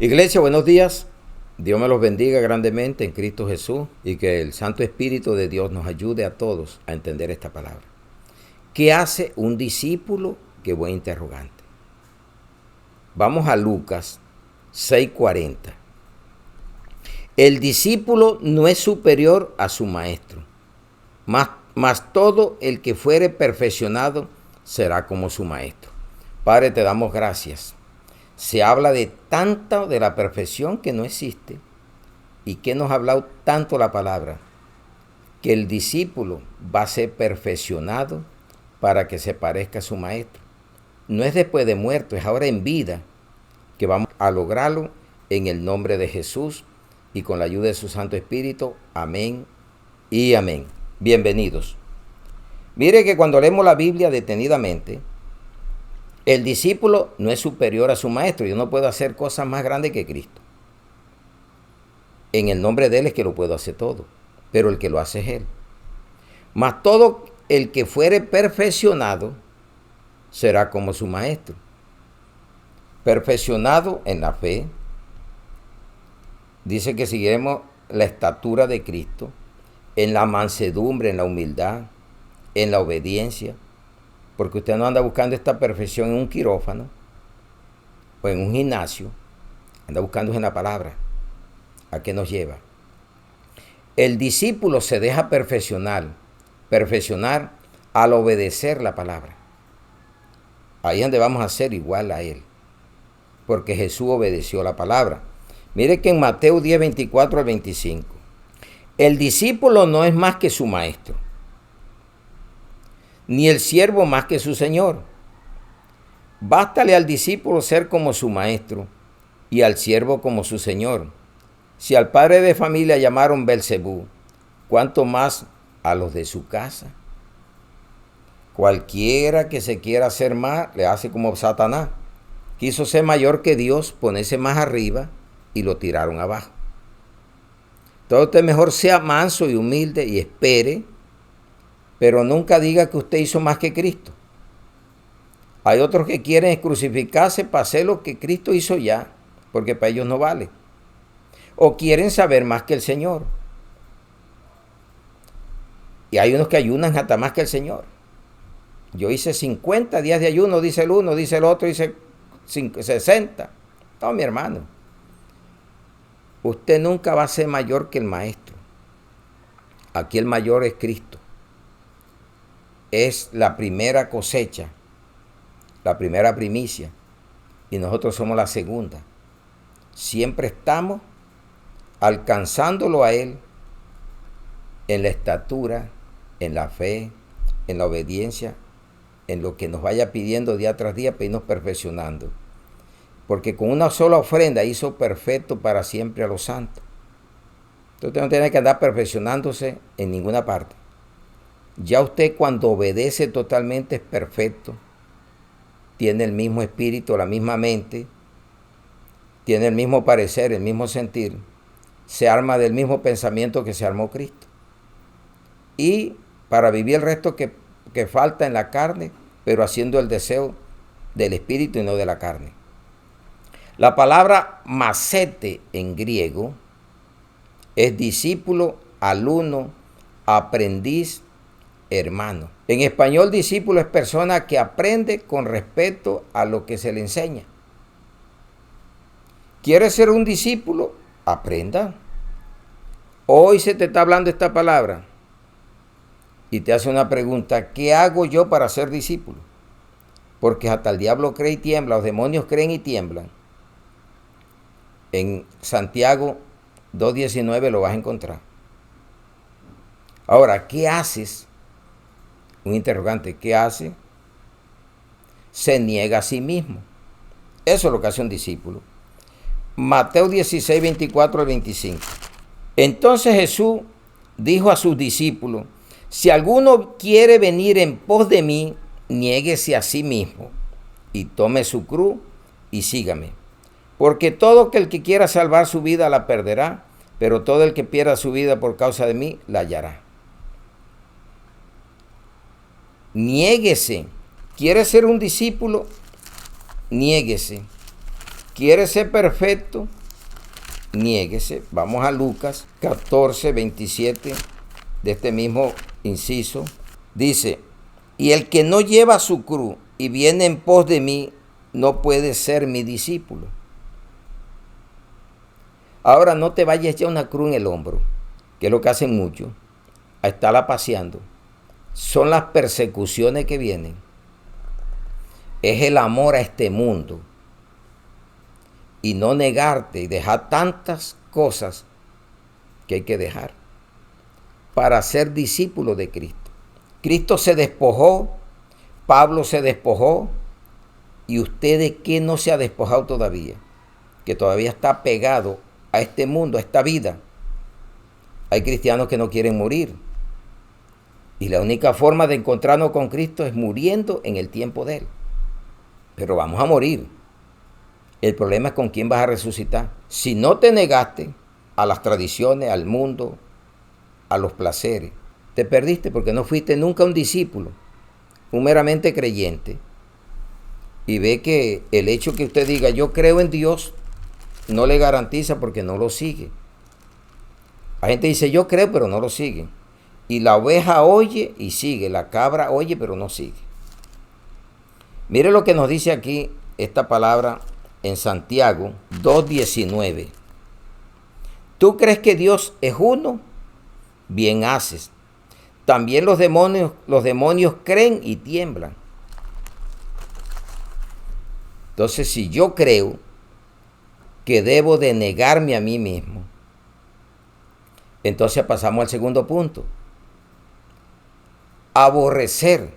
Iglesia, buenos días. Dios me los bendiga grandemente en Cristo Jesús y que el Santo Espíritu de Dios nos ayude a todos a entender esta palabra. ¿Qué hace un discípulo? Qué buen interrogante. Vamos a Lucas 6:40. El discípulo no es superior a su maestro, mas todo el que fuere perfeccionado será como su maestro. Padre, te damos gracias. Se habla de tanto de la perfección que no existe y que nos ha hablado tanto la palabra, que el discípulo va a ser perfeccionado para que se parezca a su maestro. No es después de muerto, es ahora en vida que vamos a lograrlo en el nombre de Jesús y con la ayuda de su Santo Espíritu. Amén y amén. Bienvenidos. Mire que cuando leemos la Biblia detenidamente, el discípulo no es superior a su maestro. Yo no puedo hacer cosas más grandes que Cristo. En el nombre de Él es que lo puedo hacer todo, pero el que lo hace es Él. Mas todo el que fuere perfeccionado será como su maestro. Perfeccionado en la fe. Dice que seguiremos la estatura de Cristo, en la mansedumbre, en la humildad, en la obediencia. Porque usted no anda buscando esta perfección en un quirófano o en un gimnasio. Anda buscando en la palabra. ¿A qué nos lleva? El discípulo se deja perfeccionar al obedecer la palabra. Ahí es donde vamos a ser igual a Él. Porque Jesús obedeció la palabra. Mire que en Mateo 10, 24 al 25. El discípulo no es más que su maestro, ni el siervo más que su señor. Bástale al discípulo ser como su maestro y al siervo como su señor. Si al padre de familia llamaron Belcebú, ¿cuánto más a los de su casa? Cualquiera que se quiera hacer más, le hace como Satanás. Quiso ser mayor que Dios, ponerse más arriba y lo tiraron abajo. Entonces usted mejor sea manso y humilde y espere, pero nunca diga que usted hizo más que Cristo. Hay otros que quieren crucificarse para hacer lo que Cristo hizo ya, porque para ellos no vale. O quieren saber más que el Señor. Y hay unos que ayunan hasta más que el Señor. Yo hice 50 días de ayuno, dice el uno, dice el otro, dice 60. No, mi hermano. Usted nunca va a ser mayor que el maestro. Aquí el mayor es Cristo. Es la primera cosecha, la primera primicia, y nosotros somos la segunda. Siempre estamos alcanzándolo a Él en la estatura, en la fe, en la obediencia, en lo que nos vaya pidiendo día tras día para irnos perfeccionando. Porque con una sola ofrenda hizo perfecto para siempre a los santos. Entonces no tiene que andar perfeccionándose en ninguna parte. Ya usted cuando obedece totalmente es perfecto. Tiene el mismo espíritu, la misma mente. Tiene el mismo parecer, el mismo sentir. Se arma del mismo pensamiento que se armó Cristo. Y para vivir el resto que falta en la carne, pero haciendo el deseo del espíritu y no de la carne. La palabra macete en griego es discípulo, alumno, aprendiz, hermano. En español, discípulo es persona que aprende con respeto a lo que se le enseña. ¿Quieres ser un discípulo? Aprenda. Hoy se te está hablando esta palabra y te hace una pregunta: ¿qué hago yo para ser discípulo? Porque hasta el diablo cree y tiembla, los demonios creen y tiemblan. En Santiago 2:19 lo vas a encontrar. Ahora, ¿qué haces? Un interrogante, ¿qué hace? Se niega a sí mismo. Eso es lo que hace un discípulo. Mateo 16, 24 al 25. Entonces Jesús dijo a sus discípulos: si alguno quiere venir en pos de mí, niéguese a sí mismo y tome su cruz y sígame. Porque todo el que quiera salvar su vida la perderá, pero todo el que pierda su vida por causa de mí la hallará. Niéguese. ¿Quiere ser un discípulo? Niéguese. ¿Quiere ser perfecto? Niéguese. Vamos a Lucas 14, 27 de este mismo inciso. Dice, y el que no lleva su cruz y viene en pos de mí, no puede ser mi discípulo. Ahora no te vayas ya una cruz en el hombro, que es lo que hacen muchos, a estarla paseando. Son las persecuciones que vienen. Es el amor a este mundo. Y no negarte y dejar tantas cosas que hay que dejar para ser discípulo de Cristo. Cristo se despojó, Pablo se despojó, y usted de qué no se ha despojado todavía, que todavía está pegado a este mundo, a esta vida. Hay cristianos que no quieren morir. Y la única forma de encontrarnos con Cristo es muriendo en el tiempo de Él. Pero vamos a morir. El problema es con quién vas a resucitar. Si no te negaste a las tradiciones, al mundo, a los placeres, te perdiste porque no fuiste nunca un discípulo, un meramente creyente. Y ve que el hecho que usted diga yo creo en Dios no le garantiza porque no lo sigue. La gente dice yo creo pero no lo sigue. Y la oveja oye y sigue, la cabra oye pero no sigue. Mire lo que nos dice aquí esta palabra en Santiago 2:19. ¿Tú crees que Dios es uno? Bien haces. También los demonios creen y tiemblan. Entonces, si yo creo que debo de negarme a mí mismo, entonces pasamos al segundo punto. Aborrecer.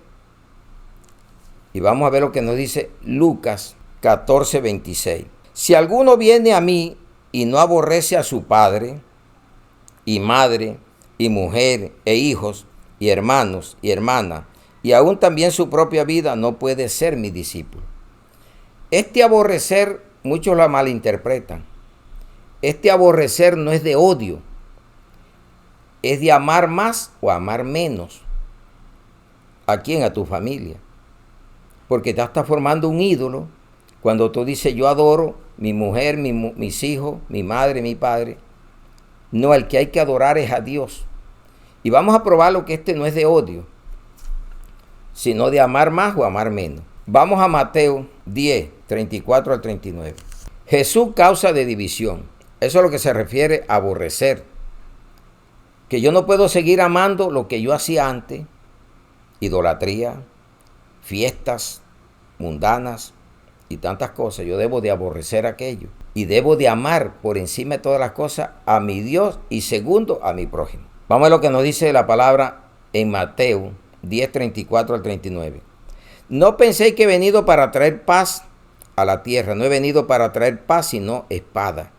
Y vamos a ver lo que nos dice Lucas 14:26. Si alguno viene a mí y no aborrece a su padre y madre y mujer e hijos y hermanos y hermanas y aún también su propia vida, no puede ser mi discípulo. Este aborrecer muchos la malinterpretan. Este aborrecer no es de odio, es de amar más o amar menos. ¿A quién? A tu familia. Porque te estás formando un ídolo cuando tú dices yo adoro mi mujer, mis hijos, mi madre, mi padre. No, el que hay que adorar es a Dios. Y vamos a probar lo que este no es de odio, sino de amar más o amar menos. Vamos a Mateo 10, 34 al 39. Jesús causa de división. Eso es lo que se refiere a aborrecer. Que yo no puedo seguir amando lo que yo hacía antes. Idolatría, fiestas mundanas y tantas cosas. Yo debo de aborrecer aquello. Y debo de amar por encima de todas las cosas a mi Dios y segundo a mi prójimo. Vamos a lo que nos dice la palabra en Mateo 10, 34 al 39. No penséis que he venido para traer paz a la tierra. No he venido para traer paz, sino espada.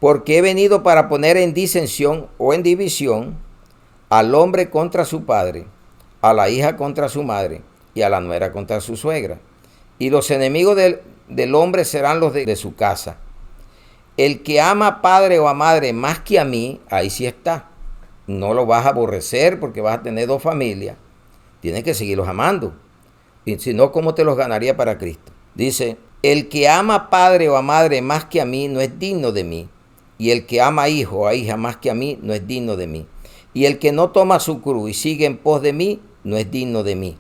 Porque he venido para poner en disensión o en división al hombre contra su padre, a la hija contra su madre y a la nuera contra su suegra. Y los enemigos del hombre serán los de su casa. El que ama a padre o a madre más que a mí, ahí sí está. No lo vas a aborrecer porque vas a tener dos familias. Tienes que seguirlos amando. Y si no, ¿cómo te los ganaría para Cristo? Dice, el que ama a padre o a madre más que a mí no es digno de mí. Y el que ama a hijo o a hija más que a mí no es digno de mí. Y el que no toma su cruz y sigue en pos de mí no es digno de mí.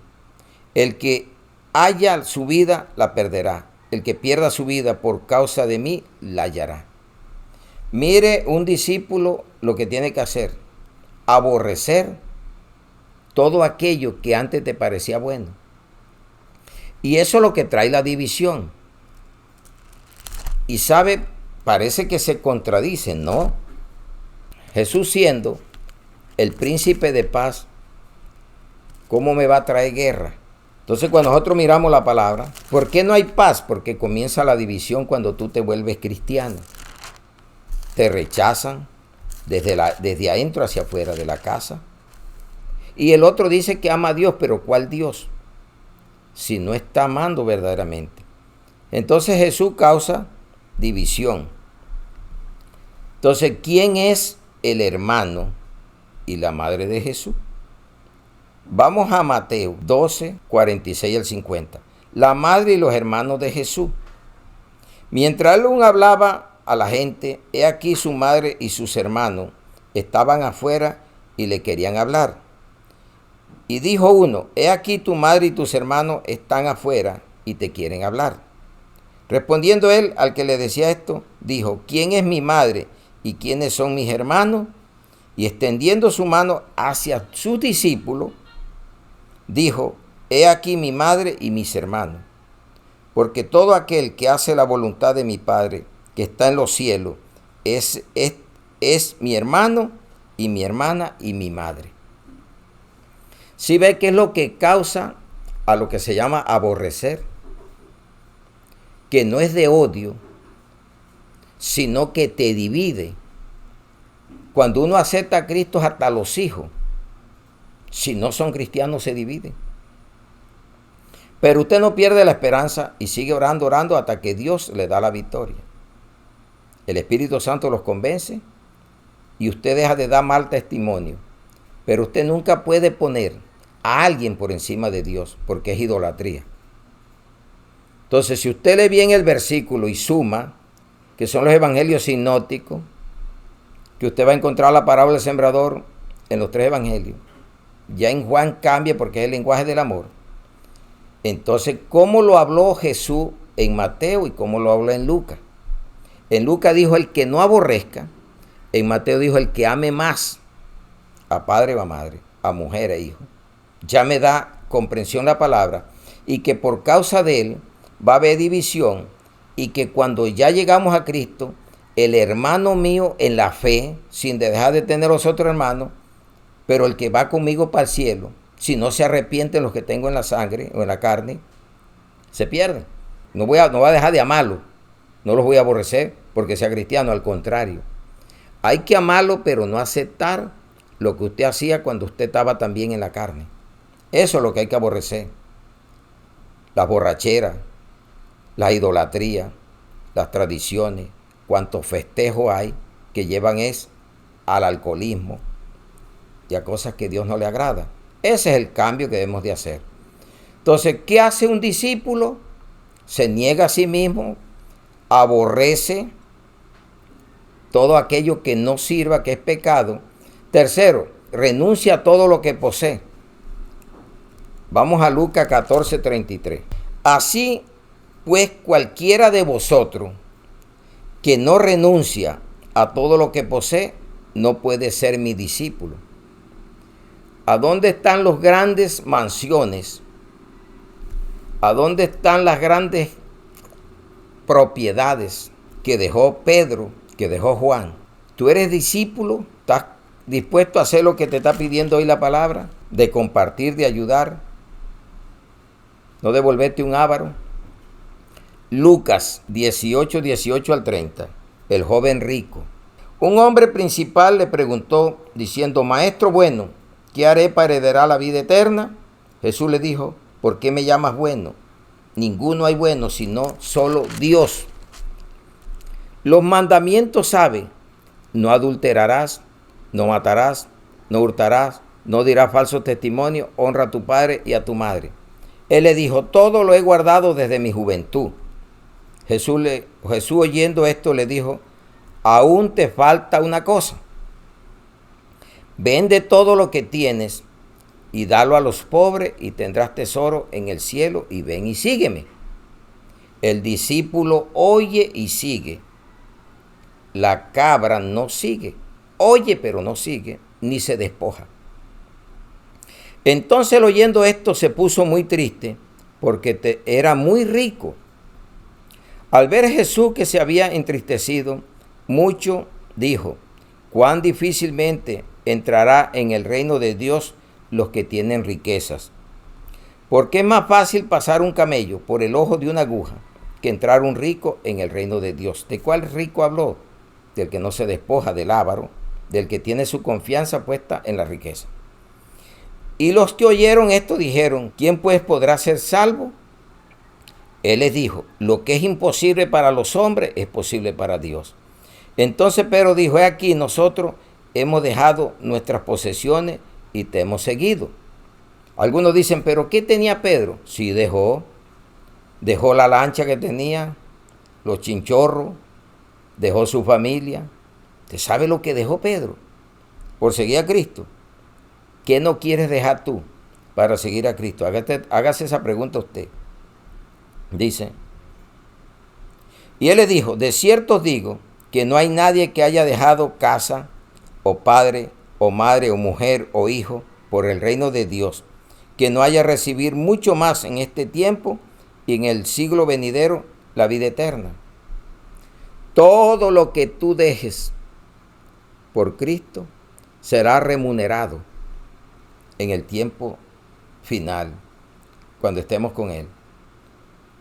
El que haya su vida la perderá. El que pierda su vida por causa de mí la hallará. Mire un discípulo lo que tiene que hacer. Aborrecer todo aquello que antes te parecía bueno. Y eso es lo que trae la división. Y sabe, parece que se contradicen, ¿no? Jesús siendo el príncipe de paz, ¿cómo me va a traer guerra? Entonces cuando nosotros miramos la palabra, ¿por qué no hay paz? Porque comienza la división cuando tú te vuelves cristiano. Te rechazan desde adentro hacia afuera de la casa. Y el otro dice que ama a Dios, pero ¿cuál Dios? Si no está amando verdaderamente. Entonces Jesús causa división. Entonces, ¿quién es el hermano y la madre de Jesús? Vamos a Mateo 12, 46 al 50. La madre y los hermanos de Jesús. Mientras él aún hablaba a la gente, he aquí su madre y sus hermanos estaban afuera y le querían hablar. Y dijo uno, he aquí tu madre y tus hermanos están afuera y te quieren hablar. Respondiendo él al que le decía esto, dijo, ¿quién es mi madre y quiénes son mis hermanos? Y extendiendo su mano hacia sus discípulos, dijo, he aquí mi madre y mis hermanos. Porque todo aquel que hace la voluntad de mi Padre, que está en los cielos, es mi hermano y mi hermana y mi madre. ¿Sí ve qué es lo que causa a lo que se llama aborrecer? Que no es de odio, sino que te divide. Cuando uno acepta a Cristo, hasta los hijos, si no son cristianos, se dividen. Pero usted no pierde la esperanza y sigue orando hasta que Dios le da la victoria. El Espíritu Santo los convence y usted deja de dar mal testimonio. Pero usted nunca puede poner a alguien por encima de Dios, porque es idolatría. Entonces, si usted lee bien el versículo y suma, que son los evangelios sinópticos, que usted va a encontrar la parábola del sembrador en los 3 evangelios. Ya en Juan cambia porque es el lenguaje del amor. Entonces, ¿cómo lo habló Jesús en Mateo y cómo lo habló en Lucas? En Lucas dijo el que no aborrezca, en Mateo dijo el que ame más a padre o a madre, a mujer e hijo. Ya me da comprensión la palabra y que por causa de él va a haber división y que cuando ya llegamos a Cristo, el hermano mío en la fe, sin dejar de tener los otros hermanos, pero el que va conmigo para el cielo, si no se arrepienten los que tengo en la sangre o en la carne, se pierden. No voy a dejar de amarlo, no los voy a aborrecer porque sea cristiano, al contrario. Hay que amarlo, pero no aceptar lo que usted hacía cuando usted estaba también en la carne. Eso es lo que hay que aborrecer. Las borracheras, la idolatría, las tradiciones, cuantos festejos hay que llevan al alcoholismo y a cosas que Dios no le agrada. Ese es el cambio que debemos de hacer. Entonces, ¿qué hace un discípulo? Se niega a sí mismo, aborrece todo aquello que no sirva, que es pecado. Tercero, renuncia a todo lo que posee. Vamos a Lucas 14:33. Así pues, cualquiera de vosotros que no renuncia a todo lo que posee, no puede ser mi discípulo. ¿A dónde están las grandes mansiones? ¿A dónde están las grandes propiedades que dejó Pedro, que dejó Juan? ¿Tú eres discípulo? ¿Estás dispuesto a hacer lo que te está pidiendo hoy la palabra? De compartir, de ayudar, no de volverte un avaro. Lucas 18 al 30, el joven rico. Un hombre principal le preguntó diciendo, Maestro bueno, ¿qué haré para heredar la vida eterna? Jesús le dijo, ¿por qué me llamas bueno? Ninguno hay bueno, sino solo Dios. Los mandamientos sabe, no adulterarás, no matarás, no hurtarás, no dirás falso testimonio, honra a tu padre y a tu madre. Él le dijo, todo lo he guardado desde mi juventud. Jesús oyendo esto le dijo, aún te falta una cosa. Vende todo lo que tienes y dalo a los pobres y tendrás tesoro en el cielo y ven y sígueme. El discípulo oye y sigue. La cabra no sigue. Oye pero no sigue, ni se despoja. Entonces él oyendo esto se puso muy triste porque era muy rico. Al ver a Jesús que se había entristecido mucho, dijo, cuán difícilmente entrará en el reino de Dios los que tienen riquezas. Porque es más fácil pasar un camello por el ojo de una aguja que entrar un rico en el reino de Dios. ¿De cuál rico habló? Del que no se despoja, del avaro, del que tiene su confianza puesta en la riqueza. Y los que oyeron esto dijeron, ¿quién pues podrá ser salvo? Él les dijo, lo que es imposible para los hombres es posible para Dios. Entonces Pedro dijo, he aquí, nosotros hemos dejado nuestras posesiones y te hemos seguido. Algunos dicen, ¿pero qué tenía Pedro? Sí, dejó la lancha que tenía, los chinchorros, dejó su familia. ¿Usted sabe lo que dejó Pedro por seguir a Cristo? ¿Qué no quieres dejar tú para seguir a Cristo? Hágase esa pregunta usted. Dice, y él le dijo, de cierto os digo que no hay nadie que haya dejado casa, o padre, o madre, o mujer, o hijo, por el reino de Dios, que no haya recibir mucho más en este tiempo y en el siglo venidero la vida eterna. Todo lo que tú dejes por Cristo será remunerado en el tiempo final, cuando estemos con Él.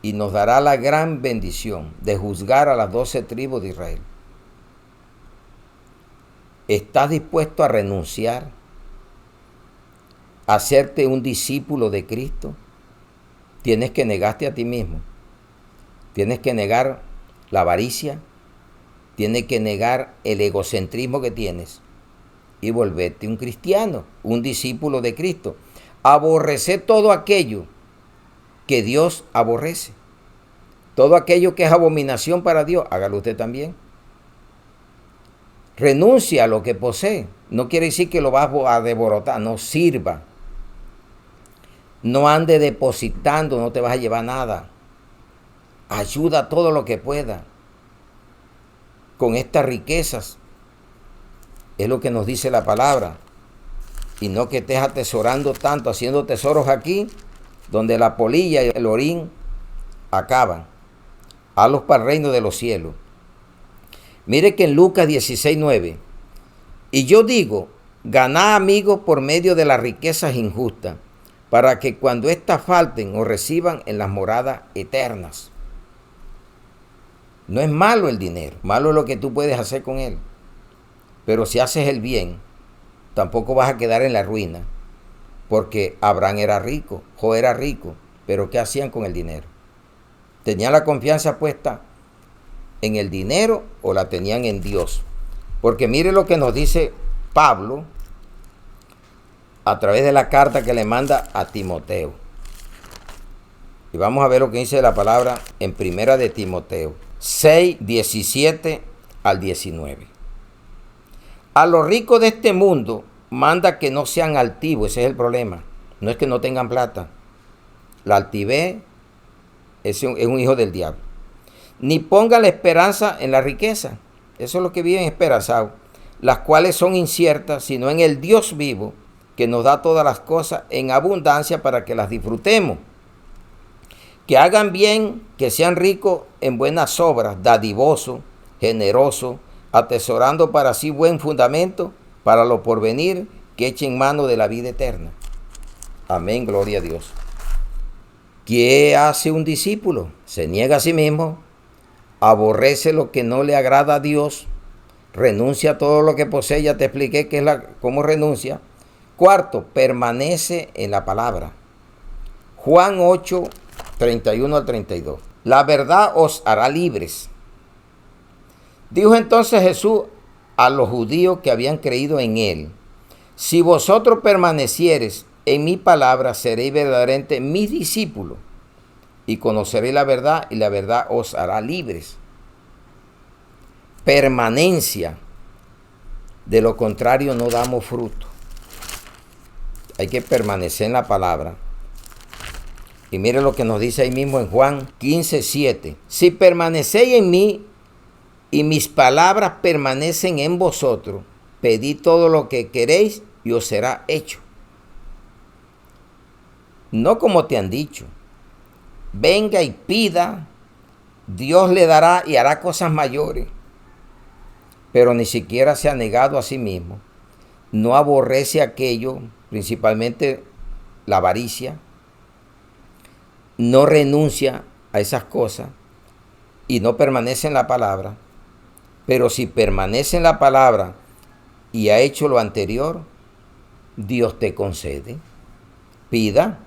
Y nos dará la gran bendición de juzgar a las 12 tribus de Israel. ¿Estás dispuesto a renunciar? ¿A hacerte un discípulo de Cristo? Tienes que negarte a ti mismo. Tienes que negar la avaricia. Tienes que negar el egocentrismo que tienes. Y volverte un cristiano, un discípulo de Cristo. Aborrecer todo aquello que Dios aborrece. Todo aquello que es abominación para Dios, hágalo usted también. Renuncia a lo que posee. No quiere decir que lo vas a desborotar, no sirva. No ande depositando, no te vas a llevar nada. Ayuda todo lo que pueda. Con estas riquezas, es lo que nos dice la palabra. Y no que estés atesorando tanto, haciendo tesoros aquí, donde la polilla y el orín acaban. Hazlos para el reino de los cielos. Mire que en Lucas 16:9, y yo digo, ganad amigos por medio de las riquezas injustas, para que cuando éstas falten os reciban en las moradas eternas. No es malo el dinero, malo es lo que tú puedes hacer con él. Pero si haces el bien, tampoco vas a quedar en la ruina, porque Abraham era rico, Job era rico, pero ¿qué hacían con el dinero? ¿Tenían la confianza puesta en el dinero o la tenían en Dios? Porque mire lo que nos dice Pablo a través de la carta que le manda a Timoteo. Y vamos a ver lo que dice la palabra en primera de Timoteo 6, 17 al 19. A los ricos de este mundo manda que no sean altivos, ese es el problema. No es que no tengan plata. La altivez es un hijo del diablo. Ni pongan la esperanza en la riqueza. Eso es lo que viven esperanzados, las cuales son inciertas, sino en el Dios vivo, que nos da todas las cosas en abundancia para que las disfrutemos. Que hagan bien, que sean ricos en buenas obras, dadivosos, generosos, atesorando para sí buen fundamento para lo porvenir, que echen mano de la vida eterna. Amén, gloria a Dios. ¿Qué hace un discípulo? Se niega a sí mismo, aborrece lo que no le agrada a Dios, renuncia a todo lo que posee, ya te expliqué cómo renuncia. Cuarto, permanece en la palabra. Juan 8, 31 al 32. La verdad os hará libres. Dijo entonces Jesús a los judíos que habían creído en él: si vosotros permaneciereis en mi palabra, seréis verdaderamente mis discípulos, y conoceréis la verdad, y la verdad os hará libres. Permanencia. De lo contrario, no damos fruto. Hay que permanecer en la palabra. Y mire lo que nos dice ahí mismo en Juan 15, 7. Si permanecéis en mí y mis palabras permanecen en vosotros, pedid todo lo que queréis y os será hecho. No como te han dicho. Venga y pida, Dios le dará y hará cosas mayores. Pero ni siquiera se ha negado a sí mismo. No aborrece aquello, principalmente la avaricia. No renuncia a esas cosas y no permanece en la palabra. Pero si permanece en la palabra y ha hecho lo anterior, Dios te concede. Pida,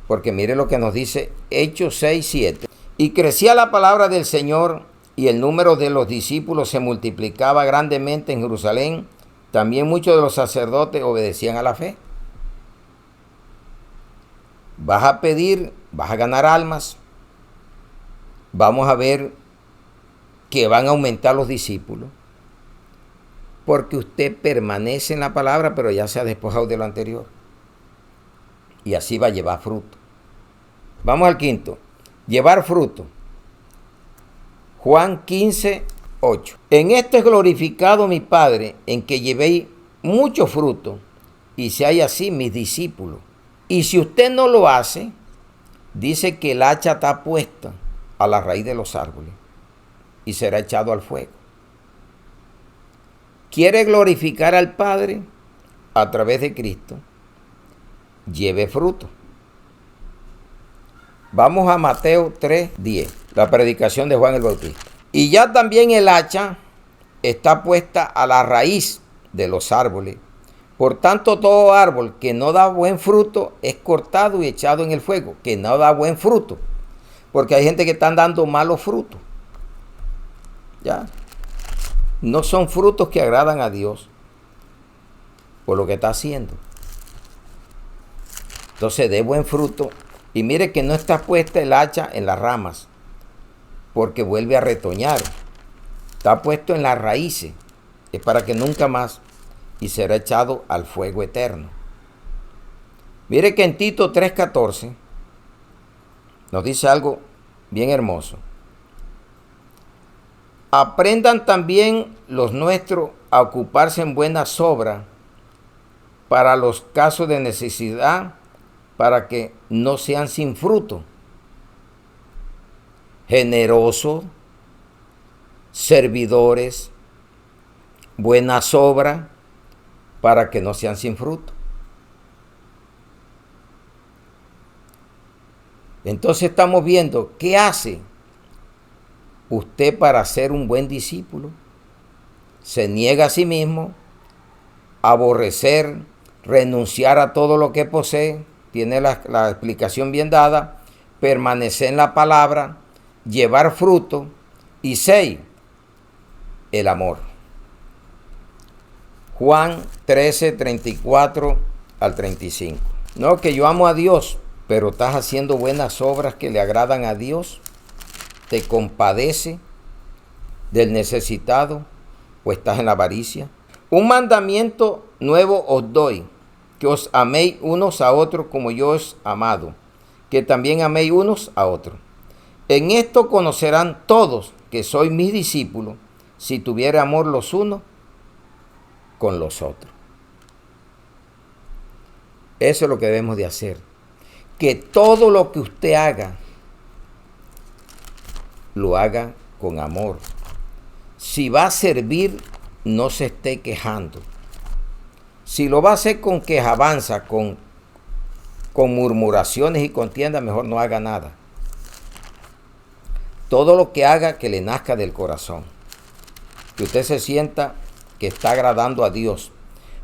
porque mire lo que nos dice Hechos 6, 7. Y crecía la palabra del Señor y el número de los discípulos se multiplicaba grandemente en Jerusalén. También muchos de los sacerdotes obedecían a la fe. Vas a pedir, vas a ganar almas. Vamos a ver que van a aumentar los discípulos, porque usted permanece en la palabra, pero ya se ha despojado de lo anterior. Y así va a llevar fruto. Vamos al quinto. Llevar fruto. Juan 15, 8. En esto es glorificado mi Padre, en que llevéis mucho fruto, y seáis así mis discípulos. Y si usted no lo hace, dice que el hacha está puesta a la raíz de los árboles y será echado al fuego. ¿Quiere glorificar al Padre a través de Cristo? Lleve fruto. Vamos a Mateo 3:10, la predicación de Juan el Bautista. Y ya también el hacha está puesta a la raíz de los árboles. Por tanto, todo árbol que no da buen fruto es cortado y echado en el fuego, que no da buen fruto. Porque hay gente que está dando malos frutos. ¿Ya? No son frutos que agradan a Dios por lo que está haciendo. Entonces, dé buen fruto. Y mire que no está puesta el hacha en las ramas, porque vuelve a retoñar. Está puesto en las raíces. Es para que nunca más, y será echado al fuego eterno. Mire que en Tito 3:14 nos dice algo bien hermoso. Aprendan también los nuestros a ocuparse en buenas obras para los casos de necesidad, para que no sean sin fruto. Generosos, servidores, buenas obras, para que no sean sin fruto. Entonces estamos viendo qué hace usted para ser un buen discípulo. Se niega a sí mismo, aborrecer, renunciar a todo lo que posee. Tiene la explicación bien dada. Permanecer en la palabra, llevar fruto. Y 6, el amor. Juan 13, 34 al 35. No, que yo amo a Dios, pero estás haciendo buenas obras que le agradan a Dios. Te compadece del necesitado o estás en la avaricia. Un mandamiento nuevo os doy, que os améis unos a otros como yo os he amado, que también améis unos a otros. En esto conocerán todos que sois mis discípulos, si tuviere amor los unos con los otros. Eso es lo que debemos de hacer. Que todo lo que usted haga, lo haga con amor. Si va a servir, no se esté quejando. Si lo va a hacer con quejabanza, con murmuraciones y contiendas, mejor no haga nada. Todo lo que haga, que le nazca del corazón. Que usted se sienta que está agradando a Dios.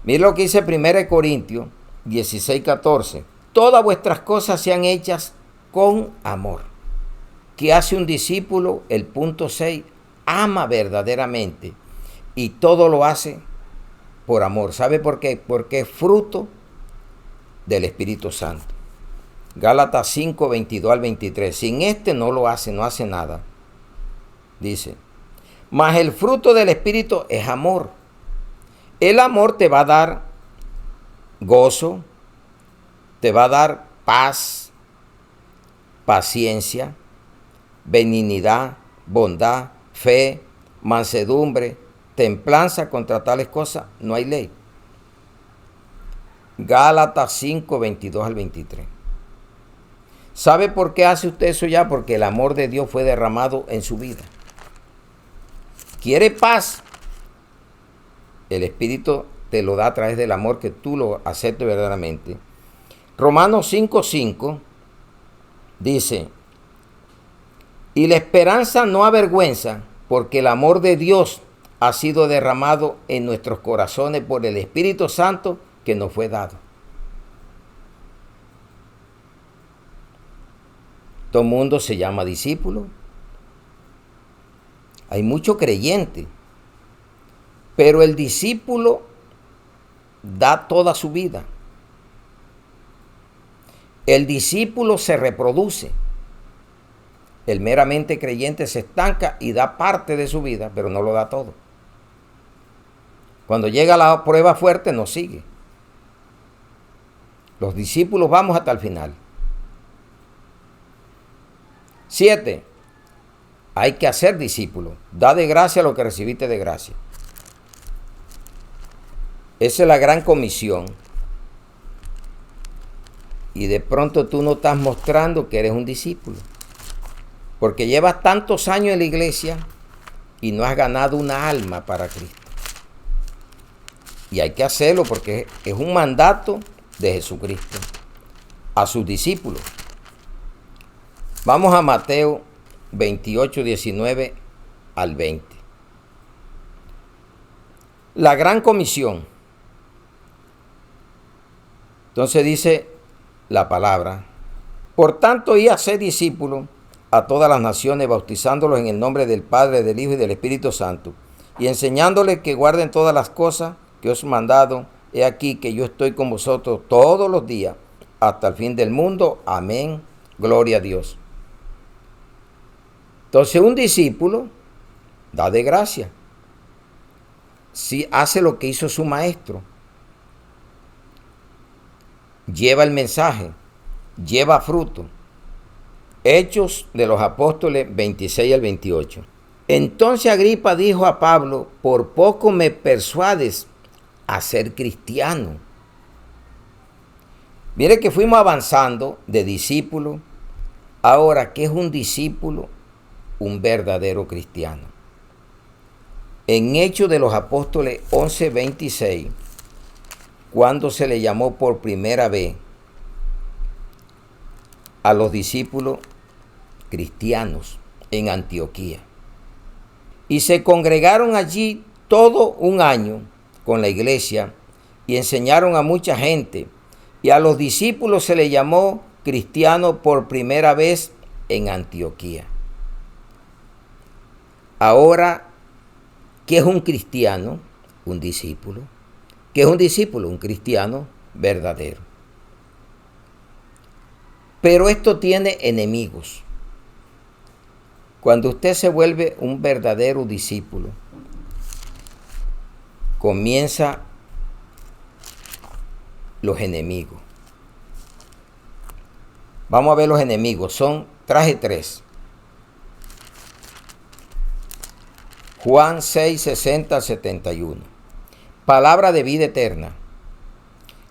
Mire lo que dice 1 Corintios 16:14. Todas vuestras cosas sean hechas con amor. ¿Qué hace un discípulo? El punto 6. Ama verdaderamente. Y todo lo hace por amor. ¿Sabe por qué? Porque es fruto del Espíritu Santo. Gálatas 5, 22 al 23. Sin este no lo hace, no hace nada. Dice, mas el fruto del Espíritu es amor. El amor te va a dar gozo, te va a dar paz, paciencia, benignidad, bondad, fe, mansedumbre, templanza. Contra tales cosas no hay ley. Gálatas 5, 22 al 23. ¿Sabe por qué hace usted eso ya? Porque el amor de Dios fue derramado en su vida. ¿Quiere paz? El Espíritu te lo da a través del amor, que tú lo aceptes verdaderamente. Romanos 5:5 dice, y la esperanza no avergüenza, porque el amor de Dios ha sido derramado en nuestros corazones por el Espíritu Santo que nos fue dado. Todo el mundo se llama discípulo. Hay mucho creyente, pero el discípulo da toda su vida. El discípulo se reproduce. El meramente creyente se estanca y da parte de su vida, pero no lo da todo. Cuando llega la prueba fuerte, no sigue. Los discípulos vamos hasta el final. 7. Hay que hacer discípulos. Da de gracia lo que recibiste de gracia. Esa es la gran comisión. Y de pronto tú no estás mostrando que eres un discípulo. Porque llevas tantos años en la iglesia y no has ganado una alma para Cristo. Y hay que hacerlo porque es un mandato de Jesucristo a sus discípulos. Vamos a Mateo 28, 19 al 20. La gran comisión. Entonces dice la palabra: por tanto, id a ser discípulos a todas las naciones, bautizándolos en el nombre del Padre, del Hijo y del Espíritu Santo, y enseñándoles que guarden todas las cosas que os he mandado. He aquí que yo estoy con vosotros todos los días hasta el fin del mundo. Amén. Gloria a Dios. Entonces un discípulo da de gracia. Si hace lo que hizo su maestro, lleva el mensaje, lleva fruto. Hechos de los Apóstoles 26 al 28. Entonces Agripa dijo a Pablo: por poco me persuades a ser cristiano. Mire que fuimos avanzando de discípulo. Ahora, ¿qué es un discípulo? Un verdadero cristiano. En Hechos de los Apóstoles 11, 26, cuando se le llamó por primera vez a los discípulos cristianos en Antioquía. Y se congregaron allí todo un año con la iglesia y enseñaron a mucha gente. Y a los discípulos se le llamó cristiano por primera vez en Antioquía. Ahora, ¿qué es un cristiano? Un discípulo. ¿Qué es un discípulo? Un cristiano verdadero. Pero esto tiene enemigos. Cuando usted se vuelve un verdadero discípulo, comienza los enemigos. Vamos a ver los enemigos. Traje 3. Juan 6, 60 al 71. Palabra de vida eterna.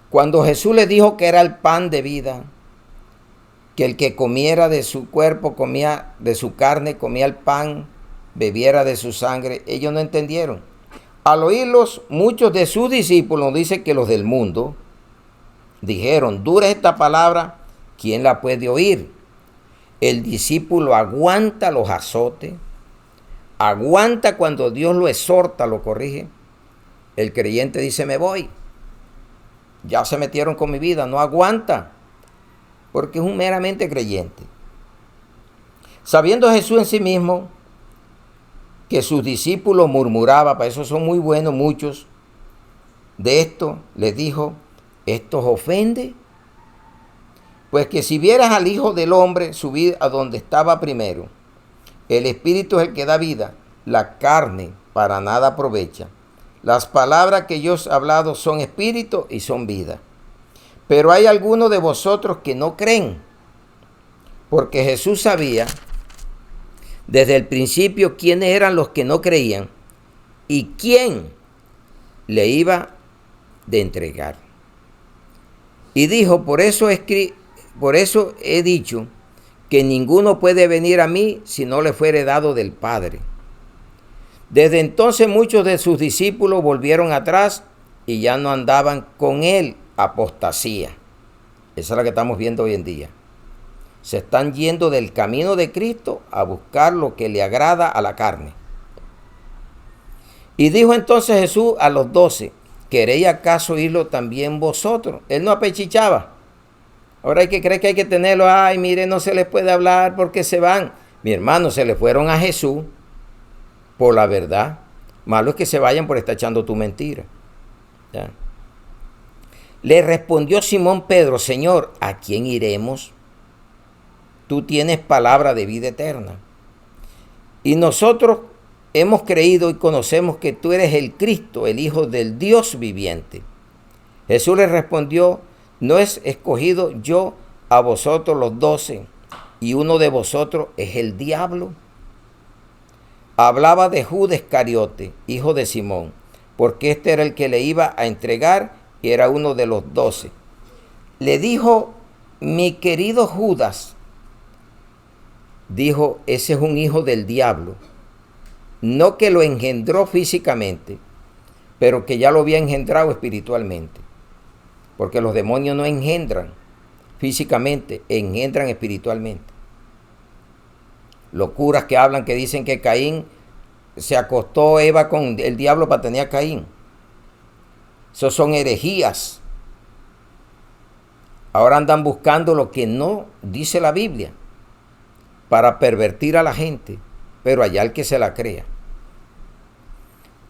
Cuando Jesús les dijo que era el pan de vida, que el que comiera de su cuerpo, comía de su carne, comía el pan, bebiera de su sangre, ellos no entendieron. Al oírlos, muchos de sus discípulos, dice que los del mundo, dijeron: dura esta palabra, ¿quién la puede oír? El discípulo aguanta los azotes, aguanta cuando Dios lo exhorta, lo corrige. El creyente dice: me voy, ya se metieron con mi vida, no aguanta, porque es un meramente creyente. Sabiendo Jesús en sí mismo que sus discípulos murmuraban, para eso son muy buenos muchos de esto, les dijo: ¿esto os ofende? Pues que si vieras al Hijo del Hombre subir a donde estaba primero, el Espíritu es el que da vida, la carne para nada aprovecha. Las palabras que yo os he hablado son espíritu y son vida. Pero hay algunos de vosotros que no creen, porque Jesús sabía desde el principio quiénes eran los que no creían y quién le iba de entregar. Y dijo: por eso he dicho que ninguno puede venir a mí si no le fuere dado del Padre. Desde entonces muchos de sus discípulos volvieron atrás y ya no andaban con él. Apostasía. Esa es la que estamos viendo hoy en día. Se están yendo del camino de Cristo a buscar lo que le agrada a la carne. Y dijo entonces Jesús a los 12: ¿queréis acaso oírlo también vosotros? Él no apechichaba. Ahora hay que creer que hay que tenerlo. Ay, mire, no se les puede hablar porque se van. Mi hermano, se le fueron a Jesús por la verdad. Malo es que se vayan por estar echando tu mentira. ¿Ya? Le respondió Simón Pedro: Señor, ¿a quién iremos? tú tienes palabra de vida eterna. Y nosotros hemos creído y conocemos que tú eres el Cristo, el Hijo del Dios viviente. Jesús le respondió, ¿no es escogido yo a vosotros los 12 y uno de vosotros es el diablo? Hablaba de Judas Iscariote, hijo de Simón, porque este era el que le iba a entregar y era uno de los 12. Le dijo, mi querido Judas, dijo, ese es un hijo del diablo. No que lo engendró físicamente, pero que ya lo había engendrado espiritualmente. Porque los demonios no engendran físicamente, engendran espiritualmente. Locuras que hablan, que dicen que Caín se acostó Eva con el diablo para tener a Caín. Esos son herejías. Ahora andan buscando lo que no dice la Biblia para pervertir a la gente, pero allá el que se la crea.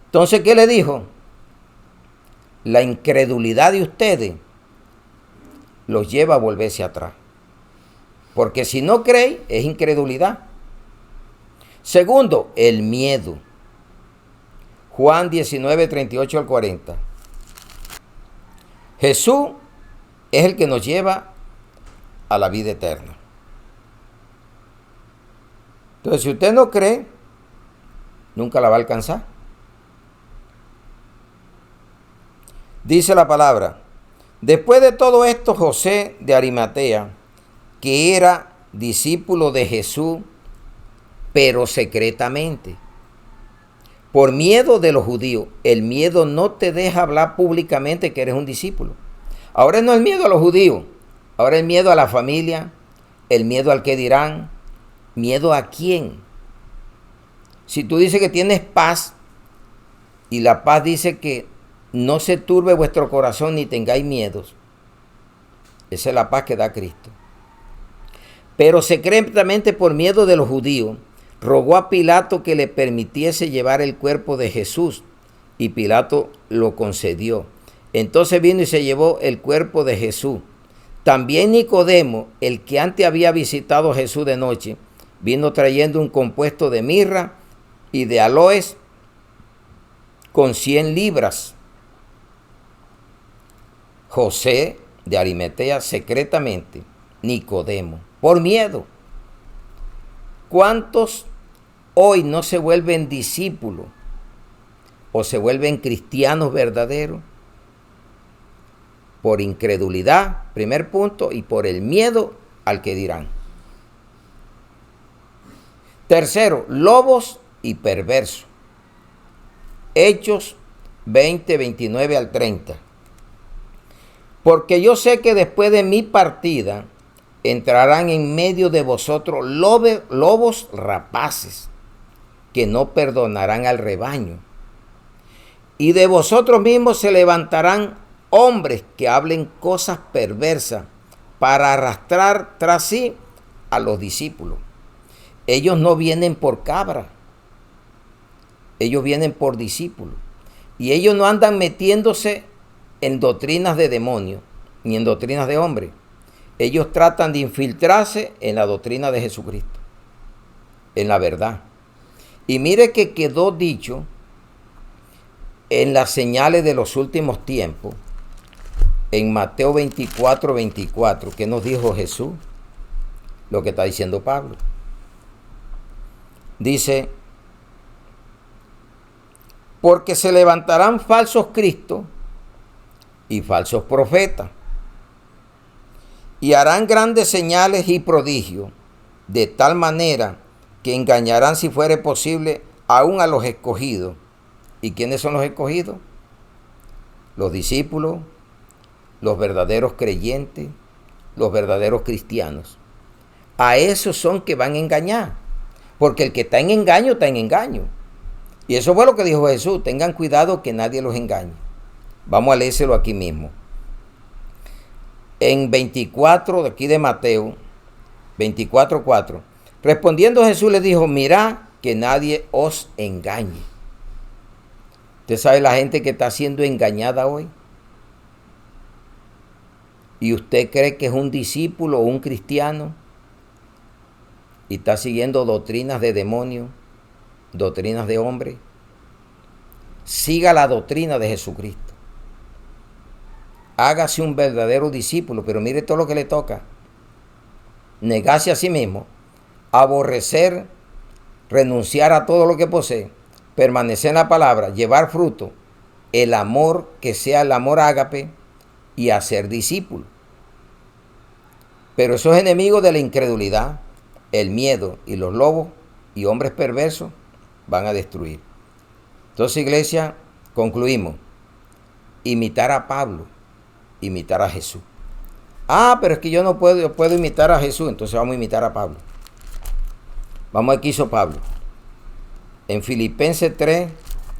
Entonces, ¿qué le dijo? La incredulidad de ustedes los lleva a volverse atrás. Porque si no creen, es incredulidad. Segundo, el miedo. Juan 19, 38 al 40. Jesús es el que nos lleva a la vida eterna. Entonces, si usted no cree, nunca la va a alcanzar. Dice la palabra, después de todo esto, José de Arimatea, que era discípulo de Jesús, pero secretamente, por miedo de los judíos. El miedo no te deja hablar públicamente que eres un discípulo. Ahora no es el miedo a los judíos, ahora el miedo a la familia, el miedo al que dirán, miedo a quién. Si tú dices que tienes paz y la paz dice que no se turbe vuestro corazón ni tengáis miedos, esa es la paz que da Cristo. Pero secretamente por miedo de los judíos, rogó a Pilato que le permitiese llevar el cuerpo de Jesús, y Pilato lo concedió. Entonces vino y se llevó el cuerpo de Jesús. También Nicodemo, el que antes había visitado a Jesús de noche, vino trayendo un compuesto de mirra y de aloes con 100 libras. José de Arimatea secretamente, Nicodemo, por miedo. ¿Cuántos hoy no se vuelven discípulos o se vuelven cristianos verdaderos? Por incredulidad, primer punto, y por el miedo al que dirán. Tercero, lobos y perversos. Hechos 20, 29 al 30. Porque yo sé que después de mi partida entrarán en medio de vosotros lobos rapaces, que no perdonarán al rebaño. Y de vosotros mismos se levantarán hombres que hablen cosas perversas para arrastrar tras sí a los discípulos. Ellos no vienen por cabra, ellos vienen por discípulos. Y ellos no andan metiéndose en doctrinas de demonios ni en doctrinas de hombres. Ellos tratan de infiltrarse en la doctrina de Jesucristo, en la verdad. Y mire que quedó dicho en las señales de los últimos tiempos, en Mateo 24, 24, que nos dijo Jesús, lo que está diciendo Pablo. Dice, porque se levantarán falsos cristos y falsos profetas, y harán grandes señales y prodigios, de tal manera que engañarán, si fuere posible, aún a los escogidos. ¿Y quiénes son los escogidos? Los discípulos, los verdaderos creyentes, los verdaderos cristianos. A esos son que van a engañar, porque el que está en engaño, está en engaño. Y eso fue lo que dijo Jesús, tengan cuidado que nadie los engañe. Vamos a leérselo aquí mismo. En 24 de aquí de Mateo, 24:4, respondiendo Jesús les dijo, mirad que nadie os engañe. ¿Usted sabe la gente que está siendo engañada hoy? ¿Y usted cree que es un discípulo o un cristiano? y está siguiendo doctrinas de demonios, doctrinas de hombre, siga la doctrina de Jesucristo. Hágase un verdadero discípulo, pero mire todo lo que le toca. Negarse a sí mismo, aborrecer, renunciar a todo lo que posee, permanecer en la palabra, llevar fruto, el amor que sea el amor ágape y hacer discípulo. Pero esos enemigos de la incredulidad, el miedo y los lobos y hombres perversos van a destruir. Entonces, iglesia, concluimos. Imitar a Pablo, imitar a Jesús. Ah, pero es que yo puedo imitar a Jesús, entonces vamos a imitar a Pablo. Vamos a ver qué hizo Pablo. En Filipenses 3,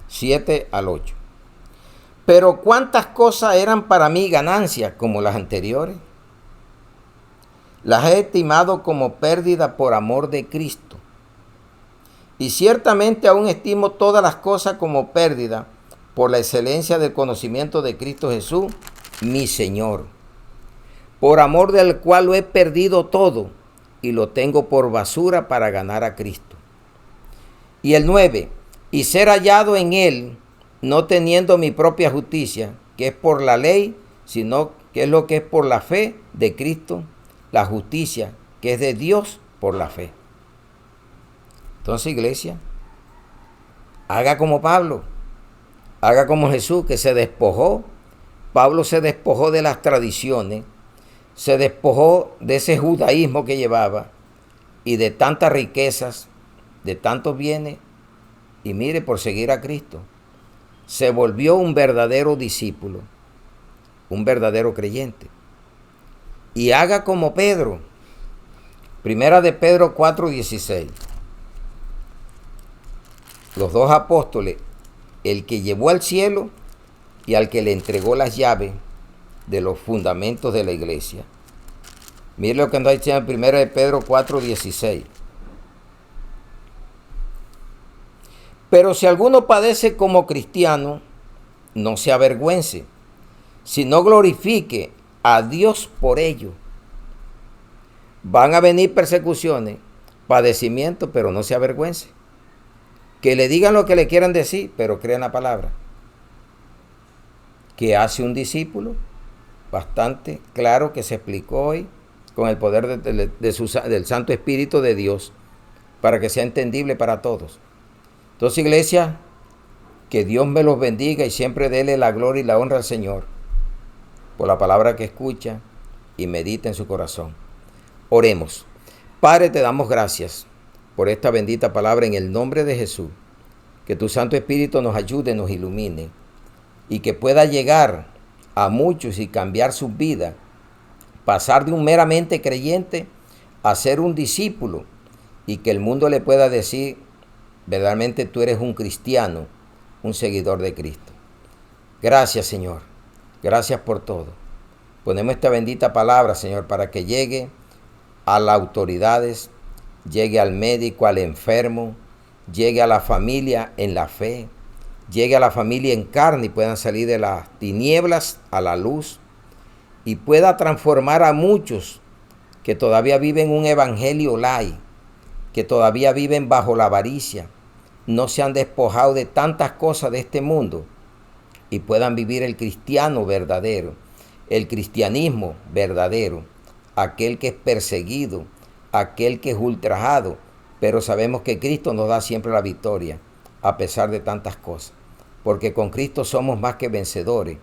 7 al 8. Pero cuántas cosas eran para mí ganancias como las anteriores. Las he estimado como pérdida por amor de Cristo. Y ciertamente aún estimo todas las cosas como pérdida por la excelencia del conocimiento de Cristo Jesús, mi Señor, por amor del cual lo he perdido todo y lo tengo por basura para ganar a Cristo. Y el 9, y ser hallado en Él, no teniendo mi propia justicia, que es por la ley, sino que es lo que es por la fe de Cristo, la justicia que es de Dios por la fe. Entonces, iglesia, haga como Pablo, haga como Jesús, que se despojó. Pablo se despojó de las tradiciones, se despojó de ese judaísmo que llevaba y de tantas riquezas, de tantos bienes, y mire, por seguir a Cristo, se volvió un verdadero discípulo, un verdadero creyente. Y haga como Pedro. Primera de Pedro 4:16. Los dos apóstoles, el que llevó al cielo y al que le entregó las llaves de los fundamentos de la iglesia. Mire lo que anda diciendo en Primera de Pedro 4:16. Pero si alguno padece como cristiano, no se avergüence, sino glorifique a Dios por ello. Van a venir persecuciones, padecimientos, pero no se avergüence. Que le digan lo que le quieran decir, pero crean la palabra. ¿Qué hace un discípulo? Bastante claro que se explicó hoy con el poder del Santo Espíritu de Dios, para que sea entendible para todos. Entonces, iglesia, que Dios me los bendiga y siempre dele la gloria y la honra al Señor por la palabra que escucha y medita en su corazón. Oremos. Padre, te damos gracias por esta bendita palabra en el nombre de Jesús. Que tu Santo Espíritu nos ayude, nos ilumine y que pueda llegar a muchos y cambiar sus vidas. Pasar de un meramente creyente a ser un discípulo y que el mundo le pueda decir, verdaderamente tú eres un cristiano, un seguidor de Cristo. Gracias, Señor. Gracias por todo. Ponemos esta bendita palabra, Señor, para que llegue a las autoridades, llegue al médico, al enfermo, llegue a la familia en la fe, llegue a la familia en carne y puedan salir de las tinieblas a la luz y pueda transformar a muchos que todavía viven un evangelio light, que todavía viven bajo la avaricia, no se han despojado de tantas cosas de este mundo y puedan vivir el cristiano verdadero, el cristianismo verdadero, aquel que es perseguido, aquel que es ultrajado, pero sabemos que Cristo nos da siempre la victoria a pesar de tantas cosas, porque con Cristo somos más que vencedores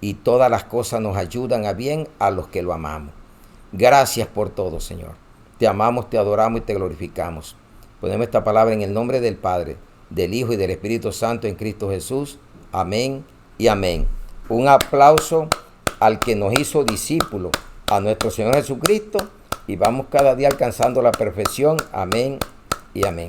y todas las cosas nos ayudan a bien a los que lo amamos. Gracias por todo, Señor. Te amamos, te adoramos y te glorificamos. Ponemos esta palabra en el nombre del Padre, del Hijo y del Espíritu Santo en Cristo Jesús. Amén y amén. Un aplauso al que nos hizo discípulos, a nuestro Señor Jesucristo, y vamos cada día alcanzando la perfección. Amén y amén.